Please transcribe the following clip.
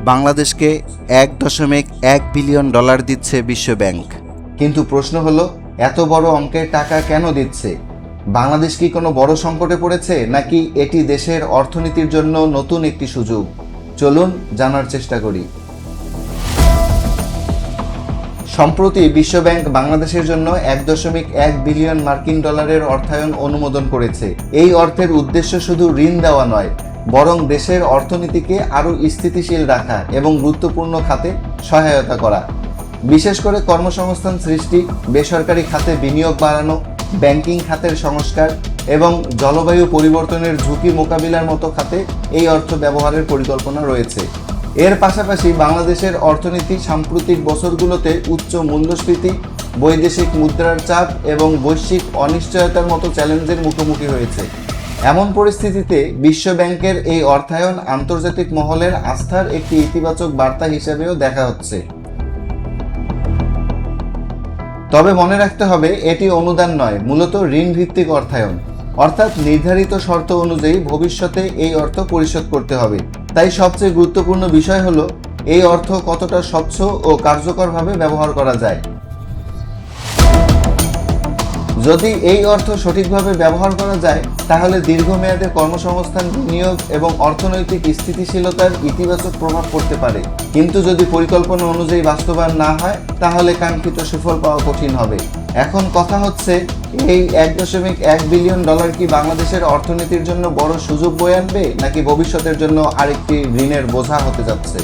বাংলাদেশকে 1.1 billion dollar দিচ্ছে বিশ্বব্যাংক। কিন্তু প্রশ্ন হলো, এত বড় অঙ্কের টাকা কেন দিচ্ছে? বাংলাদেশ কি কোনো বড় সংকটে পড়েছে, নাকি এটি দেশের অর্থনীতির জন্য নতুন একটি সুযোগ? চলুন জানার চেষ্টা করি। সম্প্রতি বিশ্বব্যাংক বাংলাদেশের জন্য 1.1 বিলিয়ন মার্কিন ডলারের অর্থায়ন অনুমোদন করেছে। এই অর্থের উদ্দেশ্য শুধু ঋণ দেওয়া নয়, বরং দেশের অর্থনীতিকে আরও স্থিতিশীল রাখা এবং গুরুত্বপূর্ণ খাতে সহায়তা করা। বিশেষ করে কর্মসংস্থান সৃষ্টি, বেসরকারি খাতে বিনিয়োগ বাড়ানো, ব্যাংকিং খাতের সংস্কার এবং জলবায়ু পরিবর্তনের ঝুঁকি মোকাবিলার মতো খাতে এই অর্থ ব্যবহারের পরিকল্পনা রয়েছে। এর পাশাপাশি বাংলাদেশের অর্থনীতি সাম্প্রতিক বছরগুলোতে উচ্চ মূল্যস্ফীতি, বৈদেশিক মুদ্রার চাপ এবং বৈশ্বিক অনিশ্চয়তার মতো চ্যালেঞ্জের মুখোমুখি হয়েছে। এমন পরিস্থিতিতে বিশ্বব্যাংকের এই অর্থায়ন আন্তর্জাতিক মহলের আস্থার একটি ইতিবাচক বার্তা হিসেবেও দেখা হচ্ছে। তবে মনে রাখতে হবে, এটি অনুদান নয়, মূলত ঋণ ভিত্তিক অর্থায়ন, অর্থাৎ নির্ধারিত শর্ত অনুযায়ী ভবিষ্যতে এই অর্থ পরিশোধ করতে হবে। তাই সবচেয়ে গুরুত্বপূর্ণ বিষয় হলো এই অর্থ কতটা স্বচ্ছ ও কার্যকরভাবে ব্যবহার করা যায়। যদি এই অর্থ সঠিকভাবে ব্যবহার করা যায়, তাহলে দীর্ঘমেয়াদে কর্মসংস্থান, বিনিয়োগ এবং অর্থনৈতিক স্থিতিশীলতার ইতিবাচক প্রভাব পড়তে পারে। কিন্তু যদি পরিকল্পনা অনুযায়ী বাস্তবায়ন না হয়, তাহলে কাঙ্ক্ষিত সুফল পাওয়া কঠিন হবে। এখন কথা হচ্ছে, এই 1.1 বিলিয়ন ডলার কি বাংলাদেশের অর্থনীতির জন্য বড় সুযোগ বয়ে আনবে, নাকি ভবিষ্যতের জন্য আরেকটি ঋণের বোঝা হতে যাচ্ছে?